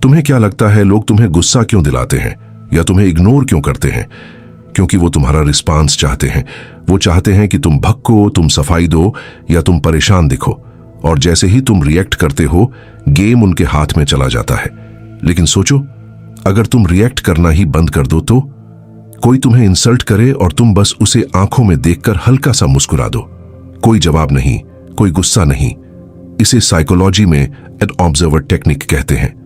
तुम्हें क्या लगता है लोग तुम्हें गुस्सा क्यों दिलाते हैं या तुम्हें इग्नोर क्यों करते हैं? क्योंकि वो तुम्हारा रिस्पांस चाहते हैं। वो चाहते हैं कि तुम भक्को, तुम सफाई दो या तुम परेशान दिखो। और जैसे ही तुम रिएक्ट करते हो, गेम उनके हाथ में चला जाता है। लेकिन सोचो, अगर तुम रिएक्ट करना ही बंद कर दो तो कोई तुम्हें इंसल्ट करे और तुम बस उसे आंखों में देखकर हल्का सा मुस्कुरा दो। कोई जवाब नहीं, कोई गुस्सा नहीं। इसे साइकोलॉजी में एन ऑब्जर्वर टेक्निक कहते हैं।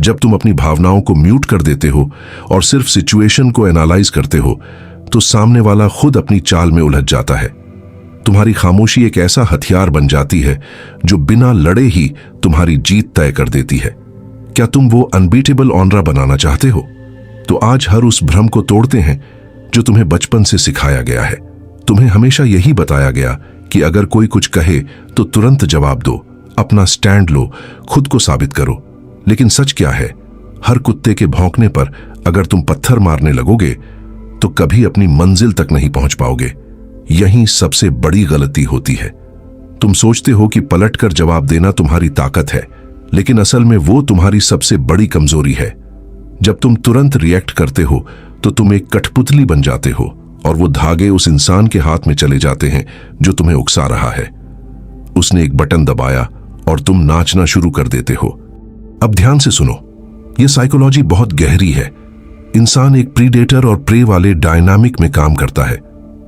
जब तुम अपनी भावनाओं को म्यूट कर देते हो और सिर्फ सिचुएशन को एनालाइज करते हो, तो सामने वाला खुद अपनी चाल में उलझ जाता है। तुम्हारी खामोशी एक ऐसा हथियार बन जाती है जो बिना लड़े ही तुम्हारी जीत तय कर देती है। क्या तुम वो अनबीटेबल ऑनरा बनाना चाहते हो? तो आज हर उस भ्रम को तोड़ते हैं जो तुम्हें बचपन से सिखाया गया है। तुम्हें हमेशा यही बताया गया कि अगर कोई कुछ कहे तो तुरंत जवाब दो, अपना स्टैंड लो, खुद को साबित करो। लेकिन सच क्या है? हर कुत्ते के भौंकने पर अगर तुम पत्थर मारने लगोगे तो कभी अपनी मंजिल तक नहीं पहुंच पाओगे। यही सबसे बड़ी गलती होती है। तुम सोचते हो कि पलटकर जवाब देना तुम्हारी ताकत है, लेकिन असल में वो तुम्हारी सबसे बड़ी कमजोरी है। जब तुम तुरंत रिएक्ट करते हो तो तुम एक कठपुतली बन जाते हो और वो धागे उस इंसान के हाथ में चले जाते हैं जो तुम्हें उकसा रहा है। उसने एक बटन दबाया और तुम नाचना शुरू कर देते हो। अब ध्यान से सुनो, यह साइकोलॉजी बहुत गहरी है। इंसान एक प्रीडेटर और प्रे वाले डायनामिक में काम करता है।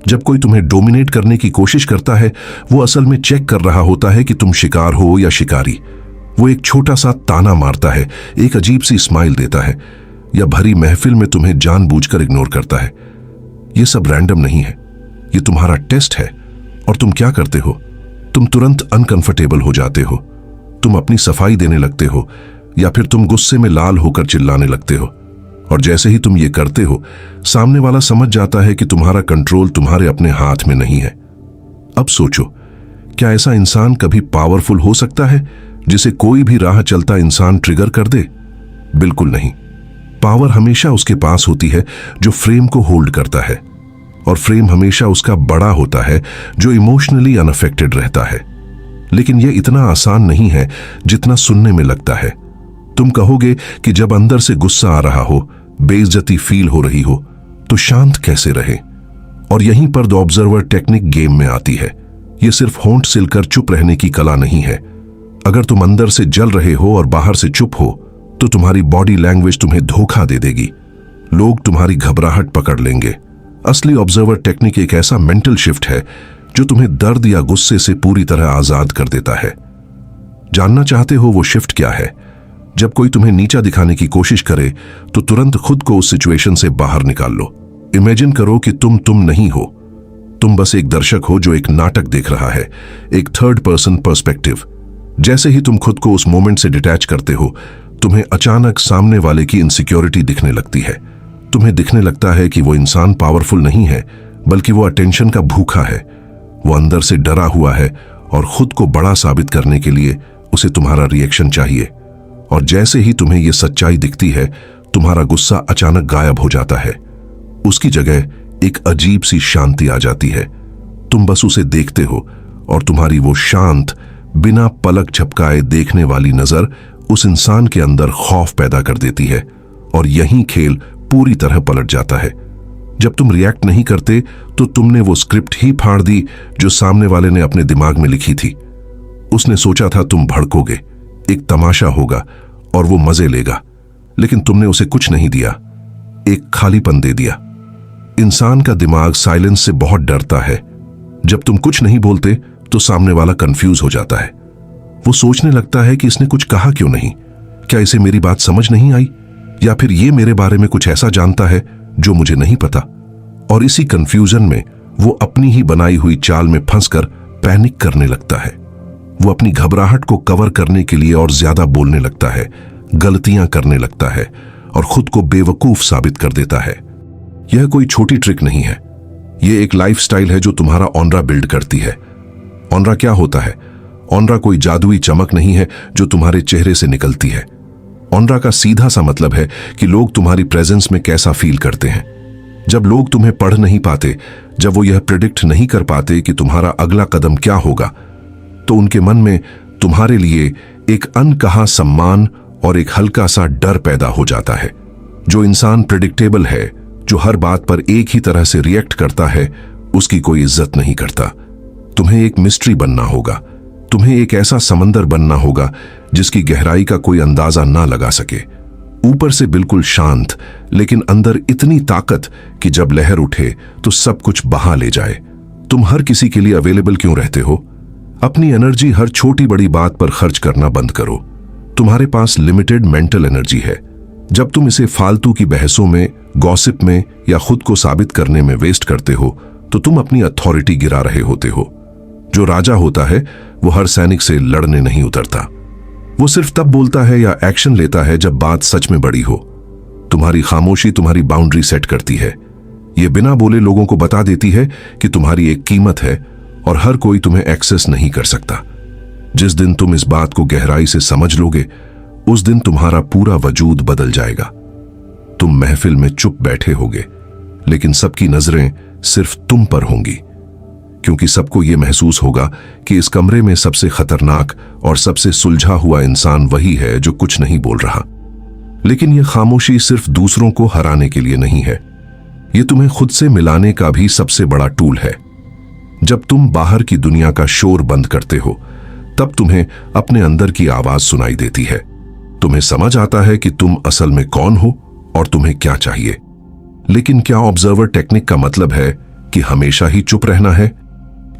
जब कोई तुम्हें डोमिनेट करने की कोशिश करता है, वो असल में चेक कर रहा होता है कि तुम शिकार हो या शिकारी। वो एक छोटा सा ताना मारता है, एक अजीब सी स्माइल देता है या भरी महफिल में तुम्हें जानबूझकर इग्नोर करता है। ये सब रैंडम नहीं है, ये तुम्हारा टेस्ट है। और तुम क्या करते हो? तुम तुरंत अनकंफर्टेबल हो जाते हो। तुम अपनी सफाई देने लगते हो या फिर तुम गुस्से में लाल होकर चिल्लाने लगते हो। और जैसे ही तुम ये करते हो, सामने वाला समझ जाता है कि तुम्हारा कंट्रोल तुम्हारे अपने हाथ में नहीं है। अब सोचो, क्या ऐसा इंसान कभी पावरफुल हो सकता है जिसे कोई भी राह चलता इंसान ट्रिगर कर दे? बिल्कुल नहीं। पावर हमेशा उसके पास होती है जो फ्रेम को होल्ड करता है, और फ्रेम हमेशा उसका बड़ा होता है जो इमोशनली अनअफेक्टेड रहता है। लेकिन यह इतना आसान नहीं है जितना सुनने में लगता है। तुम कहोगे कि जब अंदर से गुस्सा आ रहा हो, बेइज्जती फील हो रही हो, तो शांत कैसे रहे? और यहीं पर द ऑब्जर्वर टेक्निक गेम में आती है। यह सिर्फ होंठ सिलकर चुप रहने की कला नहीं है। अगर तुम अंदर से जल रहे हो और बाहर से चुप हो, तो तुम्हारी बॉडी लैंग्वेज तुम्हें धोखा दे देगी। लोग तुम्हारी घबराहट पकड़ लेंगे। असली ऑब्जर्वर टेक्निक एक ऐसा मेंटल शिफ्ट है जो तुम्हें दर्द या गुस्से से पूरी तरह आजाद कर देता है। जानना चाहते हो वो शिफ्ट क्या है? जब कोई तुम्हें नीचा दिखाने की कोशिश करे तो तुरंत खुद को उस सिचुएशन से बाहर निकाल लो। इमेजिन करो कि तुम नहीं हो। तुम बस एक दर्शक हो जो एक नाटक देख रहा है, एक थर्ड पर्सन पर्सपेक्टिव। जैसे ही तुम खुद को उस मोमेंट से डिटैच करते हो, तुम्हें अचानक सामने वाले की इनसिक्योरिटी दिखने लगती है। तुम्हें दिखने लगता है कि वो इंसान पावरफुल नहीं है, बल्कि वो अटेंशन का भूखा है। वो अंदर से डरा हुआ है और खुद को बड़ा साबित करने के लिए उसे तुम्हारा रिएक्शन चाहिए। और जैसे ही तुम्हें यह सच्चाई दिखती है, तुम्हारा गुस्सा अचानक गायब हो जाता है। उसकी जगह एक अजीब सी शांति आ जाती है। तुम बस उसे देखते हो और तुम्हारी वो शांत, बिना पलक झपकाए देखने वाली नजर उस इंसान के अंदर खौफ पैदा कर देती है। और यही खेल पूरी तरह पलट जाता है। जब तुम रिएक्ट नहीं करते तो तुमने वो स्क्रिप्ट ही फाड़ दी जो सामने वाले ने अपने दिमाग में लिखी थी। उसने सोचा था तुम भड़कोगे, एक तमाशा होगा और वो मजे लेगा, लेकिन तुमने उसे कुछ नहीं दिया, एक खालीपन दे दिया। इंसान का दिमाग साइलेंस से बहुत डरता है। जब तुम कुछ नहीं बोलते तो सामने वाला कंफ्यूज हो जाता है। वो सोचने लगता है कि इसने कुछ कहा क्यों नहीं, क्या इसे मेरी बात समझ नहीं आई, या फिर ये मेरे बारे में कुछ ऐसा जानता है जो मुझे नहीं पता। और इसी कंफ्यूजन में वो अपनी ही बनाई हुई चाल में फंसकर पैनिक करने लगता है। वो अपनी घबराहट को कवर करने के लिए और ज्यादा बोलने लगता है, गलतियां करने लगता है और खुद को बेवकूफ साबित कर देता है। यह कोई छोटी ट्रिक नहीं है, यह एक लाइफस्टाइल है जो तुम्हारा ऑनरा बिल्ड करती है। ऑनरा क्या होता है? ऑनरा कोई जादुई चमक नहीं है जो तुम्हारे चेहरे से निकलती है। ऑनरा का सीधा सा मतलब है कि लोग तुम्हारी प्रेजेंस में कैसा फील करते हैं। जब लोग तुम्हें पढ़ नहीं पाते, जब वो यह प्रेडिक्ट नहीं कर पाते कि तुम्हारा अगला कदम क्या होगा, तो उनके मन में तुम्हारे लिए एक अनकहा सम्मान और एक हल्का सा डर पैदा हो जाता है। जो इंसान प्रेडिक्टेबल है, जो हर बात पर एक ही तरह से रिएक्ट करता है, उसकी कोई इज्जत नहीं करता। तुम्हें एक मिस्ट्री बनना होगा, तुम्हें एक ऐसा समंदर बनना होगा जिसकी गहराई का कोई अंदाजा ना लगा सके। ऊपर से बिल्कुल शांत, लेकिन अंदर इतनी ताकत कि जब लहर उठे तो सब कुछ बहा ले जाए। तुम हर किसी के लिए अवेलेबल क्यों रहते हो? अपनी एनर्जी हर छोटी बड़ी बात पर खर्च करना बंद करो। तुम्हारे पास लिमिटेड मेंटल एनर्जी है। जब तुम इसे फालतू की बहसों में, गॉसिप में या खुद को साबित करने में वेस्ट करते हो तो तुम अपनी अथॉरिटी गिरा रहे होते हो। जो राजा होता है वो हर सैनिक से लड़ने नहीं उतरता। वो सिर्फ तब बोलता है या एक्शन लेता है जब बात सच में बड़ी हो। तुम्हारी खामोशी तुम्हारी बाउंड्री सेट करती है। ये बिना बोले लोगों को बता देती है कि तुम्हारी एक कीमत है और हर कोई तुम्हें एक्सेस नहीं कर सकता। जिस दिन तुम इस बात को गहराई से समझ लोगे, उस दिन तुम्हारा पूरा वजूद बदल जाएगा। तुम महफिल में चुप बैठे होगे, लेकिन सबकी नजरें सिर्फ तुम पर होंगी, क्योंकि सबको यह महसूस होगा कि इस कमरे में सबसे खतरनाक और सबसे सुलझा हुआ इंसान वही है जो कुछ नहीं बोल रहा। लेकिन यह खामोशी सिर्फ दूसरों को हराने के लिए नहीं है, यह तुम्हें खुद से मिलाने का भी सबसे बड़ा टूल है। जब तुम बाहर की दुनिया का शोर बंद करते हो, तब तुम्हें अपने अंदर की आवाज सुनाई देती है। तुम्हें समझ आता है कि तुम असल में कौन हो और तुम्हें क्या चाहिए। लेकिन क्या ऑब्जर्वर टेक्निक का मतलब है कि हमेशा ही चुप रहना है?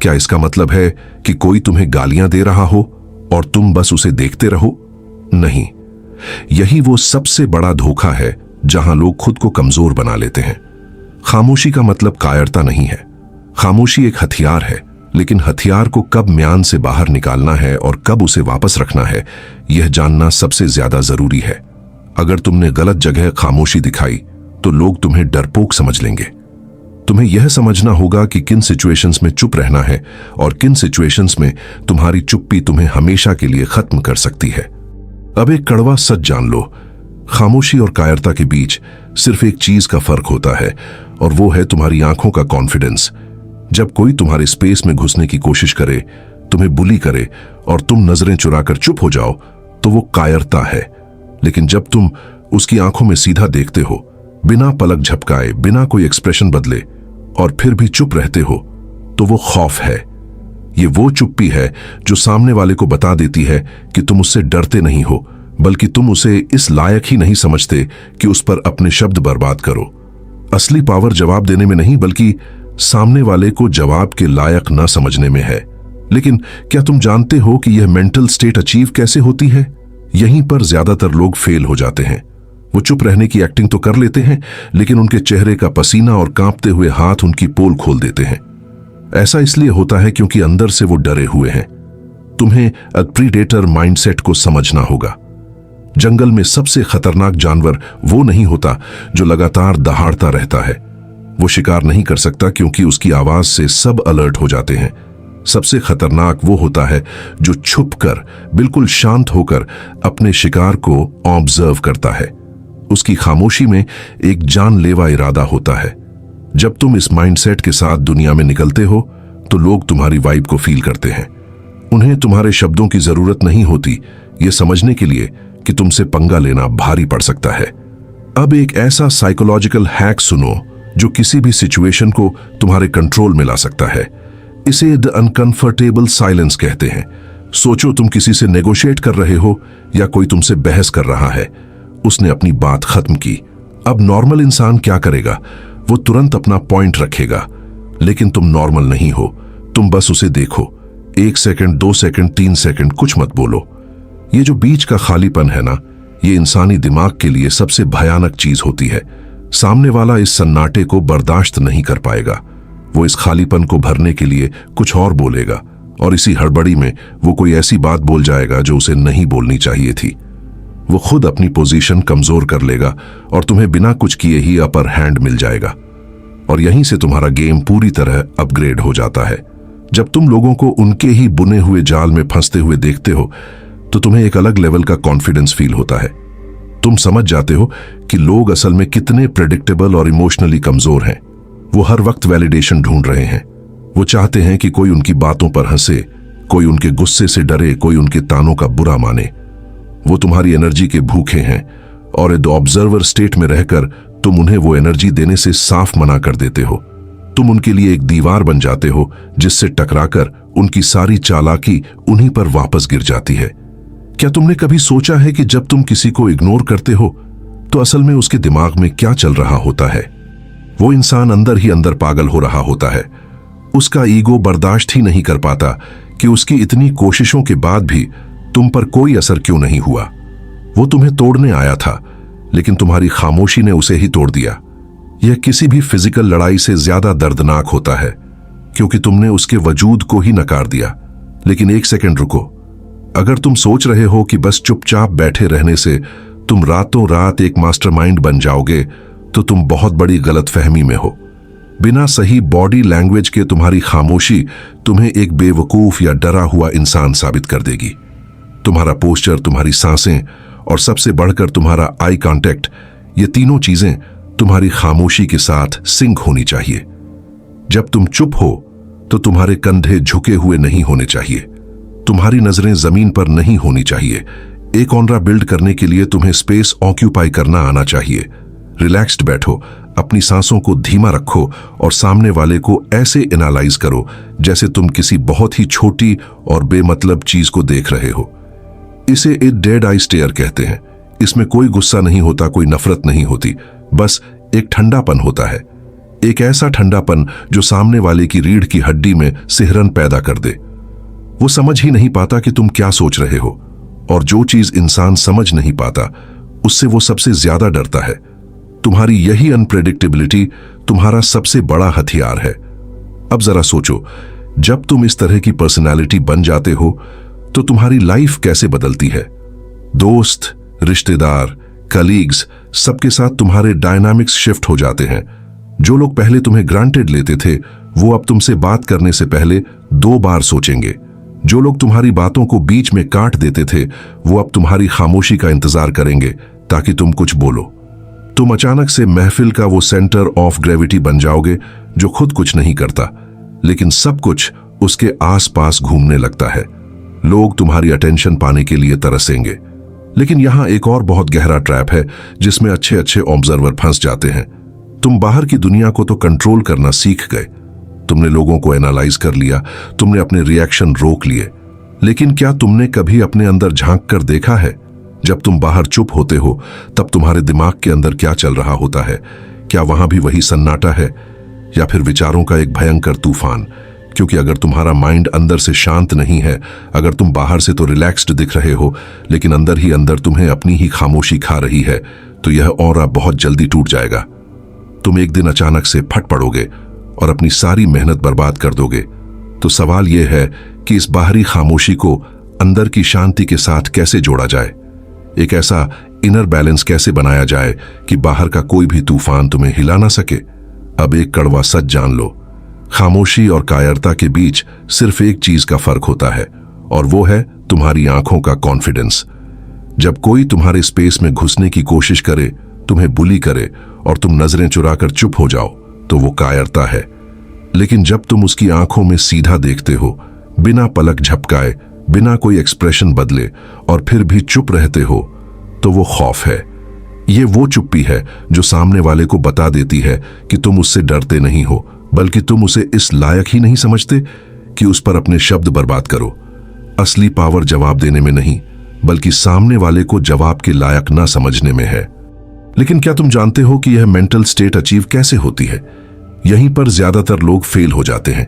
क्या इसका मतलब है कि कोई तुम्हें गालियां दे रहा हो और तुम बस उसे देखते रहो? नहीं, यही वो सबसे बड़ा धोखा है जहां लोग खुद को कमजोर बना लेते हैं। खामोशी का मतलब कायरता नहीं है। खामोशी एक हथियार है, लेकिन हथियार को कब म्यान से बाहर निकालना है और कब उसे वापस रखना है, यह जानना सबसे ज्यादा जरूरी है। अगर तुमने गलत जगह खामोशी दिखाई तो लोग तुम्हें डरपोक समझ लेंगे। तुम्हें यह समझना होगा कि किन सिचुएशंस में चुप रहना है और किन सिचुएशंस में तुम्हारी चुप्पी तुम्हें हमेशा के लिए खत्म कर सकती है। अब एक कड़वा सच जान लो, खामोशी और कायरता के बीच सिर्फ एक चीज का फर्क होता है, और वो है तुम्हारी आंखों का कॉन्फिडेंस। जब कोई तुम्हारे स्पेस में घुसने की कोशिश करे, तुम्हें बुली करे और तुम नजरें चुराकर चुप हो जाओ, तो वो कायरता है। लेकिन जब तुम उसकी आंखों में सीधा देखते हो, बिना पलक झपकाए, बिना कोई एक्सप्रेशन बदले, और फिर भी चुप रहते हो, तो वो खौफ है। ये वो चुप्पी है जो सामने वाले को बता देती है कि तुम उससे डरते नहीं हो, बल्कि तुम उसे इस लायक ही नहीं समझते कि उस पर अपने शब्द बर्बाद करो। असली पावर जवाब देने में नहीं, बल्कि सामने वाले को जवाब के लायक न समझने में है। लेकिन क्या तुम जानते हो कि यह मेंटल स्टेट अचीव कैसे होती है? यहीं पर ज्यादातर लोग फेल हो जाते हैं। वो चुप रहने की एक्टिंग तो कर लेते हैं, लेकिन उनके चेहरे का पसीना और कांपते हुए हाथ उनकी पोल खोल देते हैं। ऐसा इसलिए होता है क्योंकि अंदर से वो डरे हुए हैं। तुम्हें प्रीडेटर माइंडसेट को समझना होगा। जंगल में सबसे खतरनाक जानवर वो नहीं होता जो लगातार दहाड़ता रहता है। वो शिकार नहीं कर सकता क्योंकि उसकी आवाज से सब अलर्ट हो जाते हैं। सबसे खतरनाक वो होता है जो छुपकर, बिल्कुल शांत होकर अपने शिकार को ऑब्जर्व करता है। उसकी खामोशी में एक जानलेवा इरादा होता है। जब तुम इस माइंडसेट के साथ दुनिया में निकलते हो, तो लोग तुम्हारी वाइब को फील करते हैं। उन्हें तुम्हारे शब्दों की जरूरत नहीं होती ये समझने के लिए कि तुमसे पंगा लेना भारी पड़ सकता है। अब एक ऐसा साइकोलॉजिकल हैक सुनो जो किसी भी सिचुएशन को तुम्हारे कंट्रोल में ला सकता है। इसे द अनकंफर्टेबल साइलेंस कहते हैं। सोचो तुम किसी से नेगोशिएट कर रहे हो या कोई तुमसे बहस कर रहा है। उसने अपनी बात खत्म की। अब नॉर्मल इंसान क्या करेगा? वो तुरंत अपना पॉइंट रखेगा। लेकिन तुम नॉर्मल नहीं हो। तुम बस उसे देखो। 1 सेकंड, 2 सेकंड, 3 सेकंड कुछ मत बोलो। ये जो बीच का खालीपन है ना, ये इंसानी दिमाग के लिए सबसे भयानक चीज होती है। सामने वाला इस सन्नाटे को बर्दाश्त नहीं कर पाएगा। वो इस खालीपन को भरने के लिए कुछ और बोलेगा, और इसी हड़बड़ी में वो कोई ऐसी बात बोल जाएगा जो उसे नहीं बोलनी चाहिए थी। वो खुद अपनी पोजीशन कमजोर कर लेगा और तुम्हें बिना कुछ किए ही अपर हैंड मिल जाएगा। और यहीं से तुम्हारा गेम पूरी तरह अपग्रेड हो जाता है। जब तुम लोगों को उनके ही बुने हुए जाल में फंसते हुए देखते हो, तो तुम्हें एक अलग लेवल का कॉन्फिडेंस फील होता है। तुम समझ जाते हो कि लोग असल में कितने प्रेडिक्टेबल और इमोशनली कमजोर हैं। वो हर वक्त वैलिडेशन ढूंढ रहे हैं। वो चाहते हैं कि कोई उनकी बातों पर हंसे, कोई उनके गुस्से से डरे, कोई उनके तानों का बुरा माने। वो तुम्हारी एनर्जी के भूखे हैं और द ऑब्जर्वर स्टेट में रहकर तुम उन्हें वो एनर्जी देने से साफ मना कर देते हो। तुम उनके लिए एक दीवार बन जाते हो जिससे टकराकर उनकी सारी चालाकी उन्हीं पर वापस गिर जाती है। क्या तुमने कभी सोचा है कि जब तुम किसी को इग्नोर करते हो तो असल में उसके दिमाग में क्या चल रहा होता है? वो इंसान अंदर ही अंदर पागल हो रहा होता है। उसका ईगो बर्दाश्त ही नहीं कर पाता कि उसकी इतनी कोशिशों के बाद भी तुम पर कोई असर क्यों नहीं हुआ। वो तुम्हें तोड़ने आया था, लेकिन तुम्हारी खामोशी ने उसे ही तोड़ दिया। यह किसी भी फिजिकल लड़ाई से ज्यादा दर्दनाक होता है, क्योंकि तुमने उसके वजूद को ही नकार दिया। लेकिन एक सेकंड रुको। अगर तुम सोच रहे हो कि बस चुपचाप बैठे रहने से तुम रातों रात एक मास्टरमाइंड बन जाओगे, तो तुम बहुत बड़ी गलतफहमी में हो। बिना सही बॉडी लैंग्वेज के तुम्हारी खामोशी तुम्हें एक बेवकूफ या डरा हुआ इंसान साबित कर देगी। तुम्हारा पोस्चर, तुम्हारी सांसें और सबसे बढ़कर तुम्हारा आई कांटेक्ट, ये तीनों चीजें तुम्हारी खामोशी के साथ सिंक होनी चाहिए। जब तुम चुप हो तो तुम्हारे कंधे झुके हुए नहीं होने चाहिए, तुम्हारी नजरें जमीन पर नहीं होनी चाहिए। एक ऑनरा बिल्ड करने के लिए तुम्हें स्पेस ऑक्यूपाई करना आना चाहिए। रिलैक्स्ड बैठो, अपनी सांसों को धीमा रखो और सामने वाले को ऐसे एनालाइज करो जैसे तुम किसी बहुत ही छोटी और बेमतलब चीज को देख रहे हो। इसे ए डेड आई स्टेयर कहते हैं। इसमें कोई गुस्सा नहीं होता, कोई नफरत नहीं होती, बस एक ठंडापन होता है। एक ऐसा ठंडापन जो सामने वाले की रीढ़ की हड्डी में सिहरन पैदा कर दे। वो समझ ही नहीं पाता कि तुम क्या सोच रहे हो, और जो चीज इंसान समझ नहीं पाता उससे वो सबसे ज्यादा डरता है। तुम्हारी यही अनप्रेडिक्टेबिलिटी तुम्हारा सबसे बड़ा हथियार है। अब जरा सोचो, जब तुम इस तरह की पर्सनालिटी बन जाते हो तो तुम्हारी लाइफ कैसे बदलती है। दोस्त, रिश्तेदार, कलीग्स, सबके साथ तुम्हारे डायनामिक्स शिफ्ट हो जाते हैं। जो लोग पहले तुम्हें ग्रांटेड लेते थे वो अब तुमसे बात करने से पहले 2 बार सोचेंगे। जो लोग तुम्हारी बातों को बीच में काट देते थे वो अब तुम्हारी खामोशी का इंतजार करेंगे ताकि तुम कुछ बोलो। तुम अचानक से महफिल का वो सेंटर ऑफ ग्रेविटी बन जाओगे जो खुद कुछ नहीं करता, लेकिन सब कुछ उसके आसपास घूमने लगता है। लोग तुम्हारी अटेंशन पाने के लिए तरसेंगे। लेकिन यहां एक और बहुत गहरा ट्रैप है जिसमें अच्छे अच्छे ऑब्जर्वर फंस जाते हैं। तुम बाहर की दुनिया को तो कंट्रोल करना सीख गए, तुमने लोगों को एनालाइज कर लिया, तुमने अपने रिएक्शन रोक लिए, लेकिन क्या तुमने कभी अपने अंदर झांक कर देखा है? जब तुम बाहर चुप होते हो तब तुम्हारे दिमाग के अंदर क्या चल रहा होता है? क्या वहां भी वही सन्नाटा है या फिर विचारों का एक भयंकर तूफान? क्योंकि अगर तुम्हारा माइंड अंदर से शांत नहीं है, अगर तुम बाहर से तो रिलैक्स्ड दिख रहे हो लेकिन अंदर ही अंदर तुम्हें अपनी ही खामोशी खा रही है, तो यह ऑरा बहुत जल्दी टूट जाएगा। तुम एक दिन अचानक से फट पड़ोगे और अपनी सारी मेहनत बर्बाद कर दोगे। तो सवाल यह है कि इस बाहरी खामोशी को अंदर की शांति के साथ कैसे जोड़ा जाए? एक ऐसा इनर बैलेंस कैसे बनाया जाए कि बाहर का कोई भी तूफान तुम्हें हिला ना सके? अब एक कड़वा सच जान लो, खामोशी और कायरता के बीच सिर्फ एक चीज का फर्क होता है, और वो है तुम्हारी आंखों का कॉन्फिडेंस। जब कोई तुम्हारे स्पेस में घुसने की कोशिश करे, तुम्हें बुली करे और तुम नजरें चुराकर चुप हो जाओ, तो वो कायरता है। लेकिन जब तुम उसकी आंखों में सीधा देखते हो, बिना पलक झपकाए, बिना कोई एक्सप्रेशन बदले, और फिर भी चुप रहते हो, तो वो खौफ है। ये वो चुप्पी है जो सामने वाले को बता देती है कि तुम उससे डरते नहीं हो, बल्कि तुम उसे इस लायक ही नहीं समझते कि उस पर अपने शब्द बर्बाद करो। असली पावर जवाब देने में नहीं, बल्कि सामने वाले को जवाब के लायक ना समझने में है। लेकिन क्या तुम जानते हो कि यह मेंटल स्टेट अचीव कैसे होती है? यहीं पर ज्यादातर लोग फेल हो जाते हैं।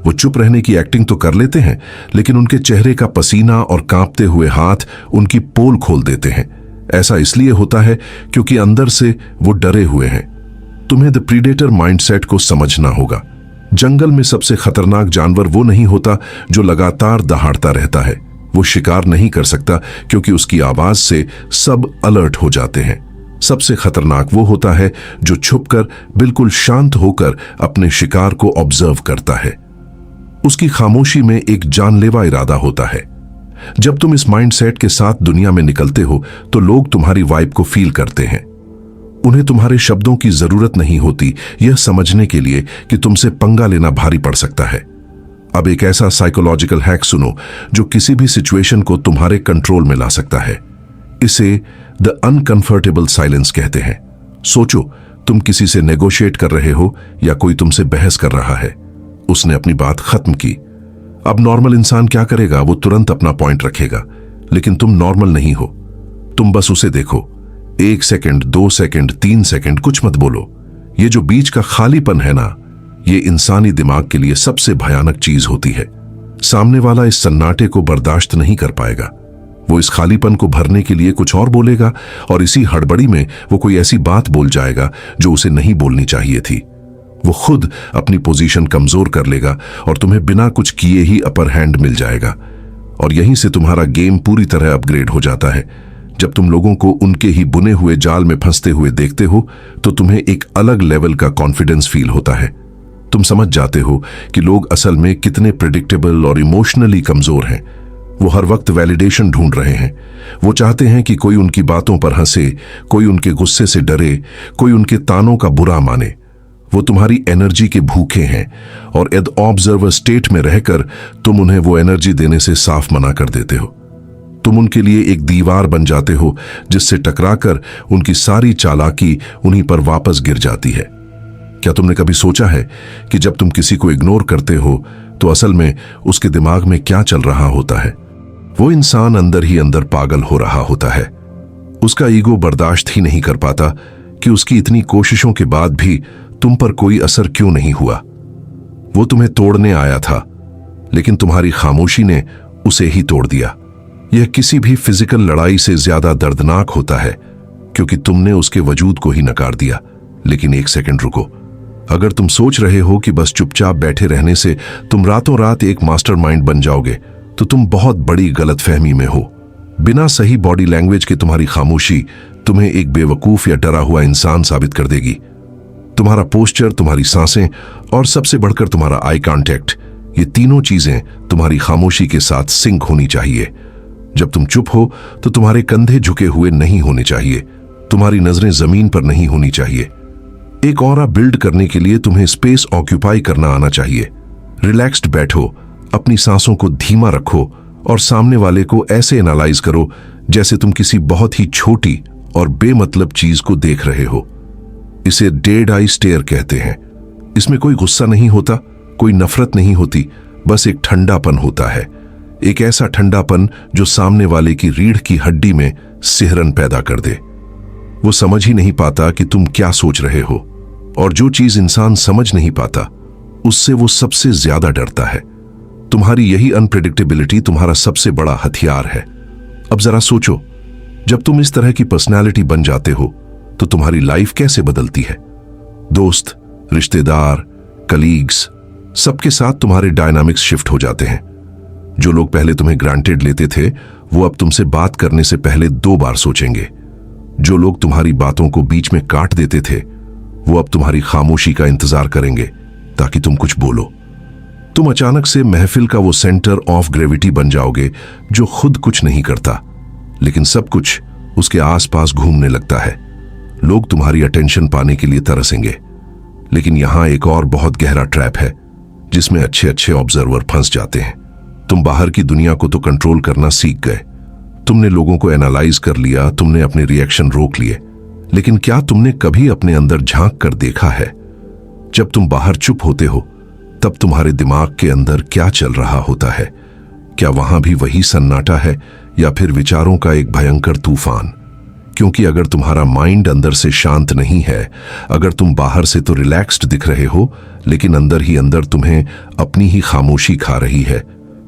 वो चुप रहने की एक्टिंग तो कर लेते हैं, लेकिन उनके चेहरे का पसीना और कांपते हुए हाथ उनकी पोल खोल देते हैं। ऐसा इसलिए होता है क्योंकि अंदर से वो डरे हुए हैं। तुम्हें द प्रीडेटर माइंडसेट को समझना होगा। जंगल में सबसे खतरनाक जानवर वो नहीं होता जो लगातार दहाड़ता रहता है। वो शिकार नहीं कर सकता क्योंकि उसकी आवाज से सब अलर्ट हो जाते हैं। सबसे खतरनाक वो होता है जो छुपकर, बिल्कुल शांत होकर अपने शिकार को ऑब्जर्व करता है। उसकी खामोशी में एक जानलेवा इरादा होता है। जब तुम इस माइंडसेट के साथ दुनिया में निकलते हो तो लोग तुम्हारी वाइब को फील करते हैं। उन्हें तुम्हारे शब्दों की जरूरत नहीं होती यह समझने के लिए कि तुमसे पंगा लेना भारी पड़ सकता है। अब एक ऐसा साइकोलॉजिकल हैक सुनो जो किसी भी सिचुएशन को तुम्हारे कंट्रोल में ला सकता है। इसे द अनकंफर्टेबल साइलेंस कहते हैं। सोचो, तुम किसी से नेगोशिएट कर रहे हो या कोई तुमसे बहस कर रहा है। उसने अपनी बात खत्म की। अब नॉर्मल इंसान क्या करेगा? वो तुरंत अपना पॉइंट रखेगा, लेकिन तुम नॉर्मल नहीं हो। तुम बस उसे देखो। 1 सेकंड, 2 सेकंड, 3 सेकंड कुछ मत बोलो। ये जो बीच का खालीपन है ना, ये इंसानी दिमाग के लिए सबसे भयानक चीज होती है। सामने वाला इस सन्नाटे को बर्दाश्त नहीं कर पाएगा। वो इस खालीपन को भरने के लिए कुछ और बोलेगा और इसी हड़बड़ी में वो कोई ऐसी बात बोल जाएगा जो उसे नहीं बोलनी चाहिए थी। वो खुद अपनी पोजीशन कमजोर कर लेगा और तुम्हें बिना कुछ किए ही अपर हैंड मिल जाएगा। और यहीं से तुम्हारा गेम पूरी तरह अपग्रेड हो जाता है। जब तुम लोगों को उनके ही बुने हुए जाल में फंसते हुए देखते हो तो तुम्हें एक अलग लेवल का कॉन्फिडेंस फील होता है। तुम समझ जाते हो कि लोग असल में कितने प्रेडिक्टेबल और इमोशनली कमजोर हैं। वो हर वक्त वैलिडेशन ढूंढ रहे हैं। वो चाहते हैं कि कोई उनकी बातों पर हंसे, कोई उनके गुस्से से डरे, कोई उनके तानों का बुरा माने। वो तुम्हारी एनर्जी के भूखे हैं और एड ऑब्जर्वर स्टेट में रहकर तुम उन्हें वो एनर्जी देने से साफ मना कर देते हो। तुम उनके लिए एक दीवार बन जाते हो जिससे टकराकर उनकी सारी चालाकी उन्हीं पर वापस गिर जाती है। क्या तुमने कभी सोचा है कि जब तुम किसी को इग्नोर करते हो तो असल में उसके दिमाग में क्या चल रहा होता है? वो इंसान अंदर ही अंदर पागल हो रहा होता है। उसका ईगो बर्दाश्त ही नहीं कर पाता कि उसकी इतनी कोशिशों के बाद भी तुम पर कोई असर क्यों नहीं हुआ। वो तुम्हें तोड़ने आया था, लेकिन तुम्हारी खामोशी ने उसे ही तोड़ दिया। यह किसी भी फिजिकल लड़ाई से ज्यादा दर्दनाक होता है, क्योंकि तुमने उसके वजूद को ही नकार दिया। लेकिन 1 सेकंड रुको। अगर तुम सोच रहे हो कि बस चुपचाप बैठे रहने से तुम रातों रात एक मास्टरमाइंड बन जाओगे, तो तुम बहुत बड़ी गलतफहमी में हो। बिना सही बॉडी लैंग्वेज के तुम्हारी खामोशी तुम्हें एक बेवकूफ या डरा हुआ इंसान साबित कर देगी। तुम्हारा पोस्चर, तुम्हारी सांसें और सबसे बढ़कर तुम्हारा आई कांटेक्ट, ये तीनों चीजें तुम्हारी खामोशी के साथ सिंक होनी चाहिए। जब तुम चुप हो तो तुम्हारे कंधे झुके हुए नहीं होने चाहिए, तुम्हारी नजरें जमीन पर नहीं होनी चाहिए। एक ऑरा बिल्ड करने के लिए तुम्हें स्पेस ऑक्यूपाई करना आना चाहिए। रिलैक्स्ड बैठो, अपनी सांसों को धीमा रखो और सामने वाले को ऐसे एनालाइज करो जैसे तुम किसी बहुत ही छोटी और बेमतलब चीज को देख रहे हो। इसे डेड आई स्टेयर कहते हैं। इसमें कोई गुस्सा नहीं होता, कोई नफरत नहीं होती, बस एक ठंडापन होता है। एक ऐसा ठंडापन जो सामने वाले की रीढ़ की हड्डी में सिहरन पैदा कर दे। वो समझ ही नहीं पाता कि तुम क्या सोच रहे हो, और जो चीज इंसान समझ नहीं पाता उससे वो सबसे ज्यादा डरता है। तुम्हारी यही अनप्रेडिक्टेबिलिटी तुम्हारा सबसे बड़ा हथियार है। अब जरा सोचो, जब तुम इस तरह की पर्सनैलिटी बन जाते हो तो तुम्हारी लाइफ कैसे बदलती है। दोस्त, रिश्तेदार, कलीग्स, सबके साथ तुम्हारे डायनामिक्स शिफ्ट हो जाते हैं। जो लोग पहले तुम्हें ग्रांटेड लेते थे वो अब तुमसे बात करने से पहले 2 बार सोचेंगे। जो लोग तुम्हारी बातों को बीच में काट देते थे वो अब तुम्हारी खामोशी का इंतजार करेंगे ताकि तुम कुछ बोलो। तुम अचानक से महफिल का वो सेंटर ऑफ ग्रेविटी बन जाओगे जो खुद कुछ नहीं करता, लेकिन सब कुछ उसके आसपास घूमने लगता है। लोग तुम्हारी अटेंशन पाने के लिए तरसेंगे। लेकिन यहां एक और बहुत गहरा ट्रैप है जिसमें अच्छे अच्छे ऑब्जर्वर फंस जाते हैं। तुम बाहर की दुनिया को तो कंट्रोल करना सीख गए, तुमने लोगों को एनालाइज कर लिया, तुमने अपने रिएक्शन रोक लिए, लेकिन क्या तुमने कभी अपने अंदर झांक कर देखा है? जब तुम बाहर चुप होते हो तब तुम्हारे दिमाग के अंदर क्या चल रहा होता है? क्या वहां भी वही सन्नाटा है या फिर विचारों का एक भयंकर तूफान? क्योंकि अगर तुम्हारा माइंड अंदर से शांत नहीं है, अगर तुम बाहर से तो रिलैक्स्ड दिख रहे हो लेकिन अंदर ही अंदर तुम्हें अपनी ही खामोशी खा रही है,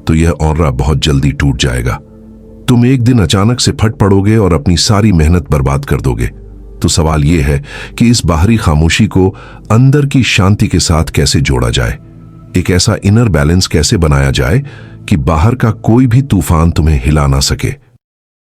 तो यह ऑरा बहुत जल्दी टूट जाएगा। तुम एक दिन अचानक से फट पड़ोगे और अपनी सारी मेहनत बर्बाद कर दोगे। तो सवाल यह है कि इस बाहरी खामोशी को अंदर की शांति के साथ कैसे जोड़ा जाए? एक ऐसा इनर बैलेंस कैसे बनाया जाए कि बाहर का कोई भी तूफान तुम्हें हिला ना सके?